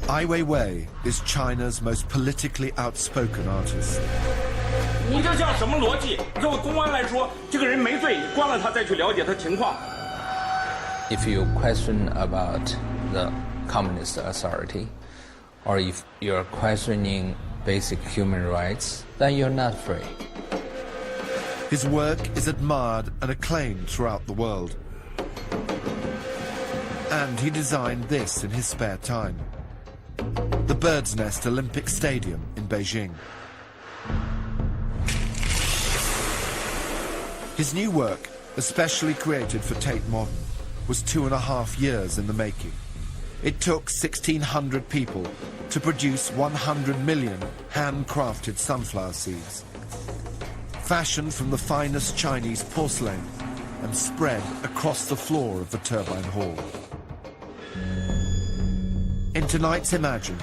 Ai Weiwei is China's most politically outspoken artist. 你这叫什么逻辑？作为公安来说，这个人没罪，关了他再去了解他情况。If you question about the communist authority, or if you're questioning basic human rights, then you're not free. His work is admired and acclaimed throughout the world. And he designed this in his spare time. The Bird's Nest Olympic Stadium in Beijing. His new work, especially created for Tate Modern, was 2.5 years in the making. It took 1,600 people to produce 100 million handcrafted sunflower seeds, fashioned from the finest Chinese porcelain and spread across the floor of the turbine hall. In tonight's Imagine,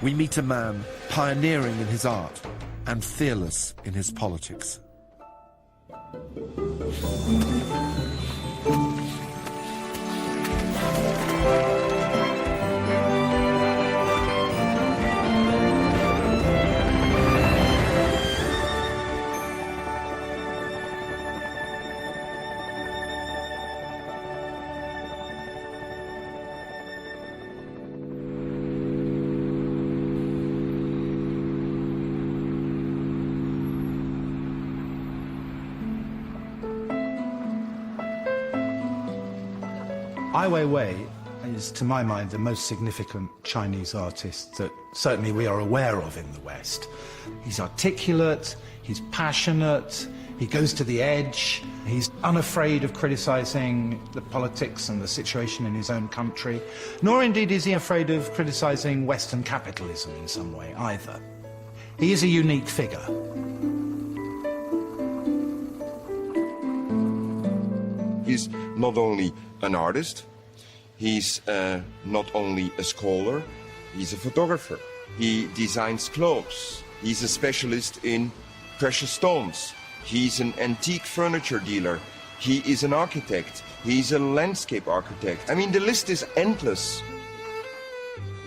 we meet a man pioneering in his art and fearless in his politics. Ai Weiwei is, to my mind, the most significant Chinese artist that certainly we are aware of in the West. He's articulate, he's passionate, he goes to the edge, he's unafraid of criticizing the politics and the situation in his own country, nor indeed is he afraid of criticizing Western capitalism in some way either. He is a unique figure. He's not only an artist, he's not only a scholar, he's a photographer. He designs clothes. He's a specialist in precious stones. He's an antique furniture dealer. He is an architect. He's a landscape architect. I mean, the list is endless.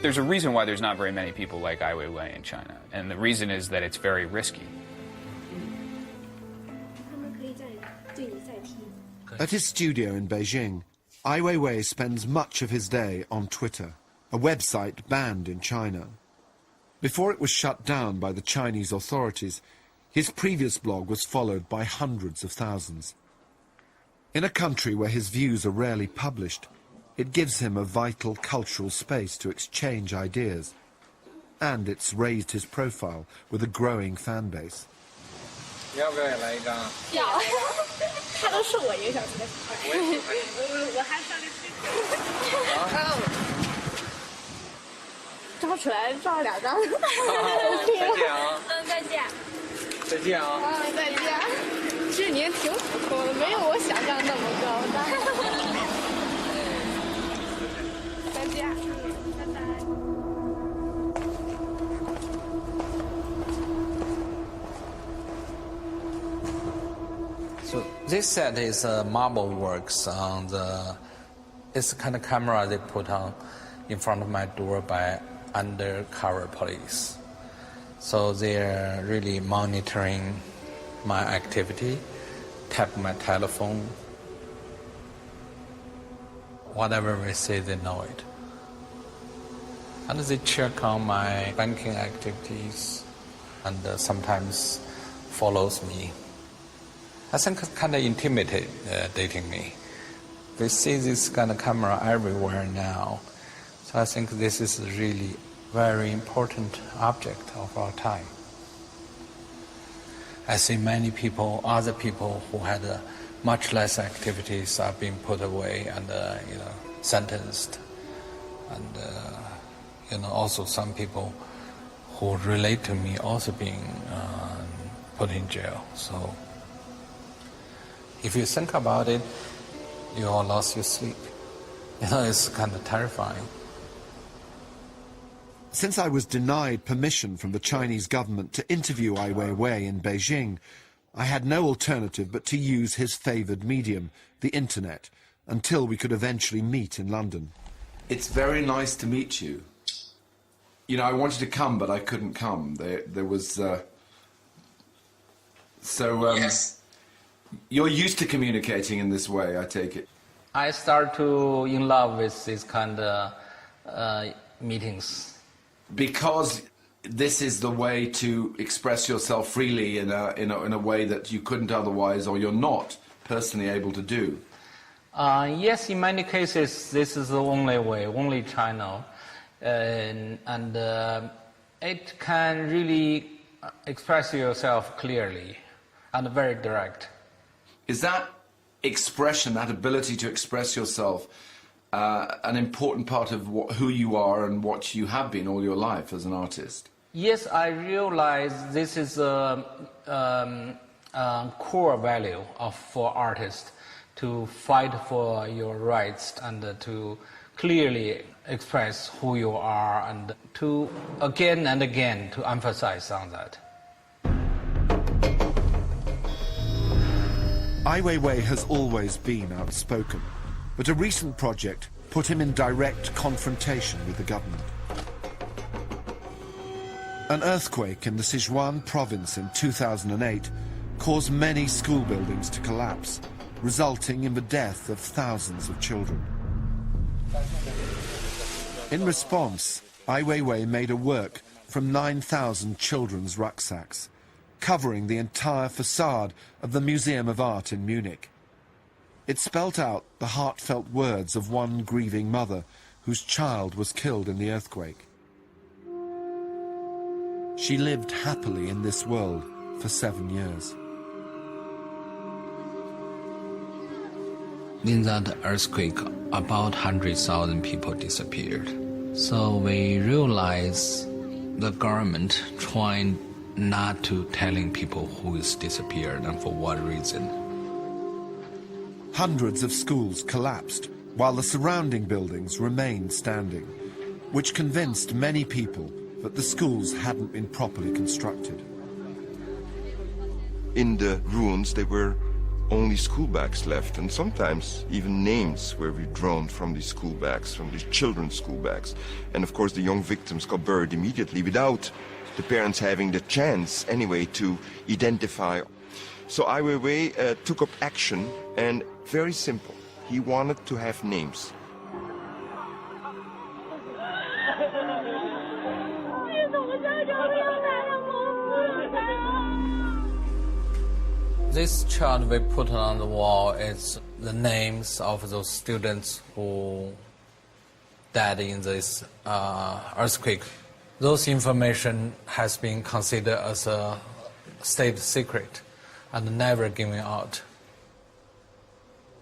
There's a reason why there's not very many people like Ai Weiwei in China, and the reason is that it's very risky. At his studio in Beijing, Ai Weiwei spends much of his day on Twitter, a website banned in China. Before it was shut down by the Chinese authorities, his previous blog was followed by hundreds of thousands. In a country where his views are rarely published, it gives him a vital cultural space to exchange ideas. And it's raised his profile with a growing fan base. 要不要也来一张？要，他都受我影响才快。我还上得去。照出来照2张。再见啊！再见。再见啊！再见。其实您挺普通的，没有我想象那么高大。再见，拜拜。 So this set is marble works on the, it's the kind of camera they put on in front of my door by undercover police. So they're really monitoring my activity, tap my telephone. Whatever we say, they know it. And they check on my banking activities and sometimes follows me. I think it's kind of intimidating me. We see this kind of camera everywhere now. So I think this is a really very important object of our time. I see many people, other people who had much less activities are being put away and sentenced. And also some people who relate to me also being put in jail. So if you think about it, you all lost your sleep. It's kind of terrifying. Since I was denied permission from the Chinese government to interview Ai Weiwei in Beijing, I had no alternative but to use his favoured medium, the internet, until we could eventually meet in London. It's very nice to meet you. You know, I wanted to come, but I couldn't come. There was... Yes. You're used to communicating in this way, I take it. I start to in love with this kind of meetings. Because this is the way to express yourself freely in a way that you couldn't otherwise, or you're not personally able to do. Yes, in many cases, this is the only way, only channel. And it can really express yourself clearly and very direct. Is that expression, that ability to express yourself, an important part of who you are and what you have been all your life as an artist? Yes, I realize this is a core value for artists, to fight for your rights and to clearly express who you are, and to again and again to emphasize on that. Ai Weiwei has always been outspoken, but a recent project put him in direct confrontation with the government. An earthquake in the Sichuan province in 2008 caused many school buildings to collapse, resulting in the death of thousands of children. In response, Ai Weiwei made a work from 9,000 children's rucksacks, covering the entire facade of the Museum of Art in Munich. It spelt out the heartfelt words of one grieving mother whose child was killed in the earthquake. She lived happily in this world for 7 years. In that earthquake, about 100,000 people disappeared. So we realized the government trying not to telling people who is disappeared and for what reason. Hundreds of schools collapsed while the surrounding buildings remained standing, which convinced many people that the schools hadn't been properly constructed. In the ruins, there were only school bags left, and sometimes even names were withdrawn from these school bags, from these children's school bags. And of course, the young victims got buried immediately without the parents having the chance, anyway, to identify. So Ai Weiwei took up action, and very simple. He wanted to have names. This chart we put on the wall is the names of those students who died in this earthquake. Those information has been considered as a state secret and never given out.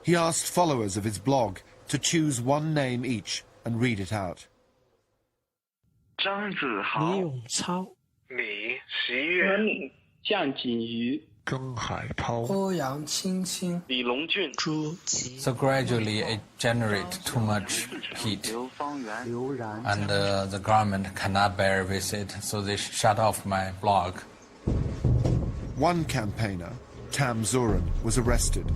He asked followers of his blog to choose one name each and read it out. 张子豪、李永超、李习月、向锦瑜、曾海涛、欧阳青青、李龙俊、朱吉。 So gradually it generates too much heat, and the government cannot bear with it, so they shut off my blog. One campaigner, Tam Zuran, was arrested,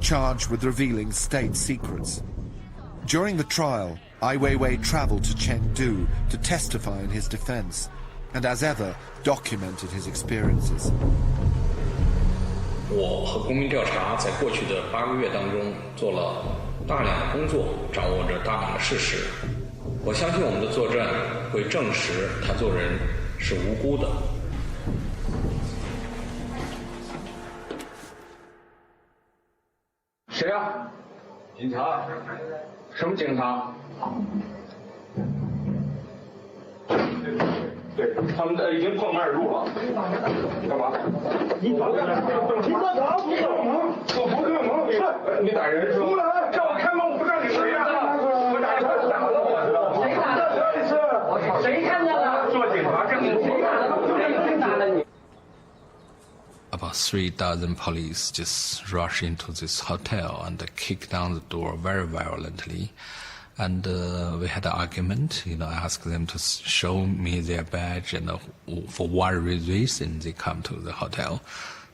charged with revealing state secrets. During the trial, Ai Weiwei travelled to Chengdu to testify in his defence, and as ever, documented his experiences. 我和公民调查在过去的8个月当中做了大量的工作，掌握着大量的事实。我相信我们的作证会证实他做人是无辜的。谁啊？警察？什么警察？对，他们已经破门而入了。干嘛？你干啥？我不干嘛？你打人是吧？让我开门，我不让你回家。我打人，打了我。谁打的？谁看见了？做警察证明谁打的？谁打的你？ About 3,000 police just rushed into this hotel and kicked down the door very violently. And we had an argument, I asked them to show me their badge and for what reason they come to the hotel.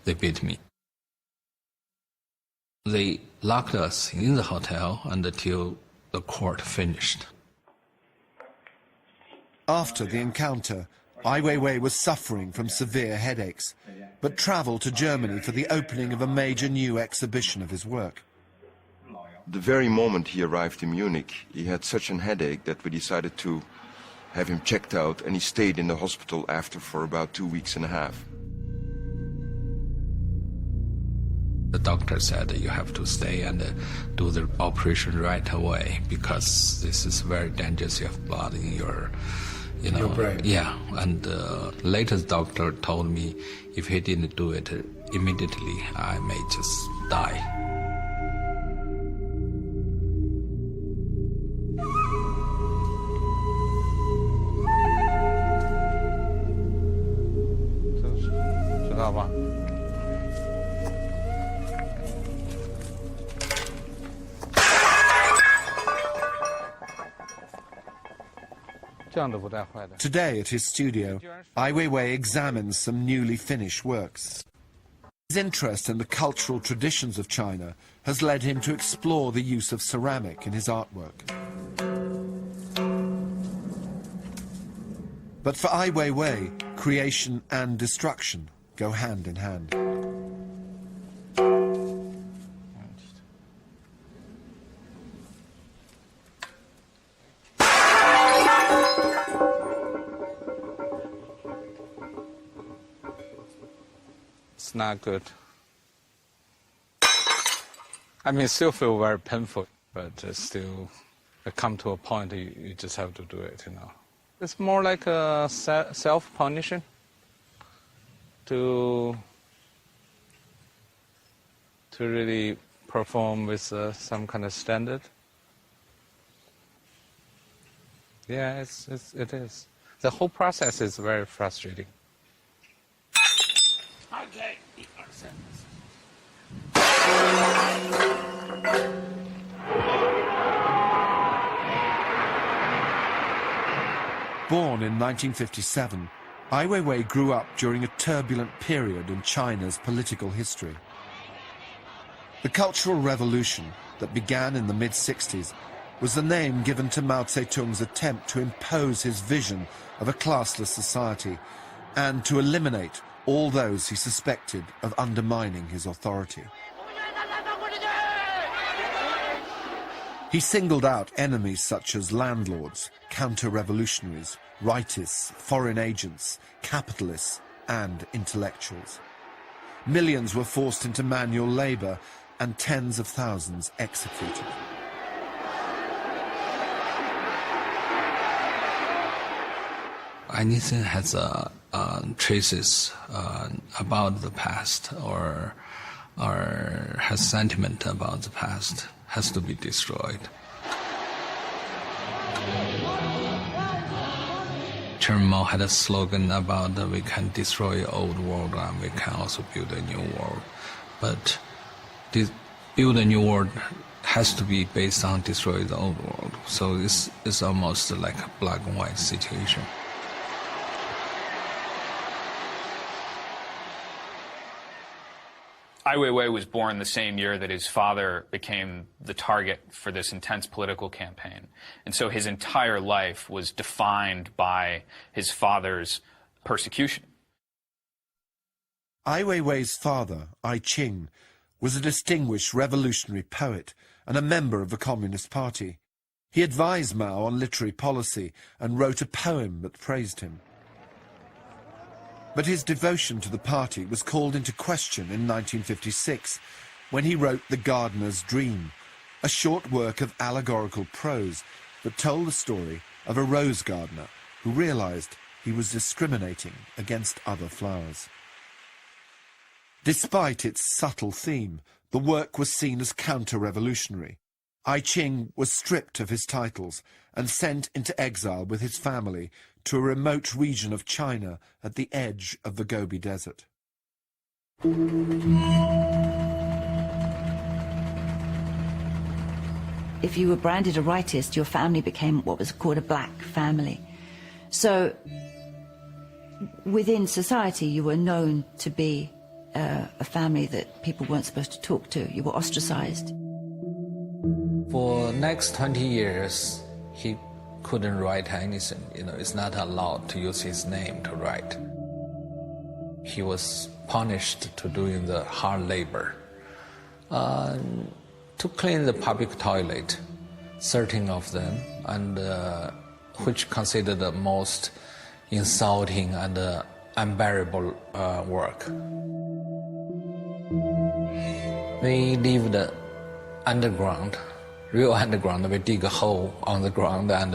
They beat me. They locked us in the hotel until the court finished. After the encounter, Ai Weiwei was suffering from severe headaches, but travelled to Germany for the opening of a major new exhibition of his work. The very moment he arrived in Munich, he had such a headache that we decided to have him checked out, and he stayed in the hospital after for about 2 weeks and a half. The doctor said you have to stay and do the operation right away because this is very dangerous. You have blood in your, Your brain. Yeah, and later the doctor told me if he didn't do it immediately, I may just die. Today at his studio, Ai Weiwei examines some newly finished works. His interest in the cultural traditions of China has led him to explore the use of ceramic in his artwork. But for Ai Weiwei, creation and destruction go hand in hand. It's not good. I mean, still feel very painful, but still come to a point you just have to do it, you know. It's more like a self-punishing to really perform with some kind of standard. Yeah, it is. The whole process is very frustrating. Okay. Born in 1957, Ai Weiwei grew up during a turbulent period in China's political history. The Cultural Revolution that began in the mid-60s was the name given to Mao Zedong's attempt to impose his vision of a classless society and to eliminate all those he suspected of undermining his authority. He singled out enemies such as landlords, counter-revolutionaries, rightists, foreign agents, capitalists, and intellectuals. Millions were forced into manual labor and tens of thousands executed. Anything has traces about the past or has sentiment about the past has to be destroyed. Chairman Mao had a slogan about we can destroy the old world and we can also build a new world. But build a new world has to be based on destroy the old world. So it's almost like a black and white situation. Ai Weiwei was born the same year that his father became the target for this intense political campaign. And so his entire life was defined by his father's persecution. Ai Weiwei's father, Ai Qing, was a distinguished revolutionary poet and a member of the Communist Party. He advised Mao on literary policy and wrote a poem that praised him. But his devotion to the party was called into question in 1956 when he wrote The Gardener's Dream, a short work of allegorical prose that told the story of a rose gardener who realized he was discriminating against other flowers. Despite its subtle theme, the work was seen as counter-revolutionary. Ai Qing was stripped of his titles and sent into exile with his family to a remote region of China at the edge of the Gobi Desert. If you were branded a rightist, your family became what was called a black family. So within society, you were known to be a family that people weren't supposed to talk to. You were ostracized. For the next 20 years, he couldn't write anything. It's not allowed to use his name to write. He was punished to doing the hard labor. To clean the public toilet, 13 of them, and which considered the most insulting and unbearable work. We lived underground, real underground. We dig a hole on the ground and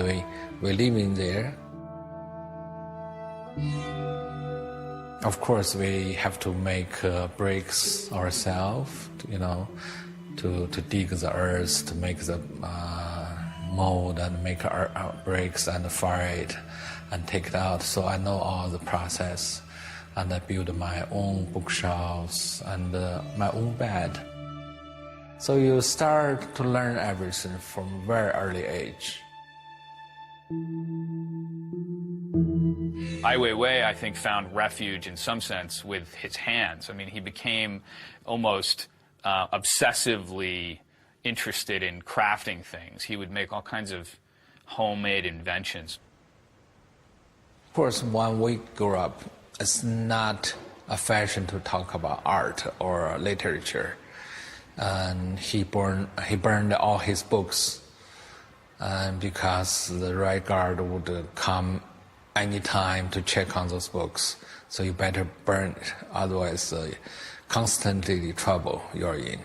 we live in there. Of course, we have to make bricks ourselves, to dig the earth, to make the mold and make our bricks and fire it and take it out. So I know all the process, and I build my own bookshelves and my own bed. So you start to learn everything from a very early age. Ai Weiwei, I think, found refuge in some sense with his hands. I mean, he became almost obsessively interested in crafting things. He would make all kinds of homemade inventions. Of course, when we grew up, it's not a fashion to talk about art or literature. And he burned all his books, and because the right guard would come anytime to check on those books, so you better burn it, otherwise constantly the trouble you're in.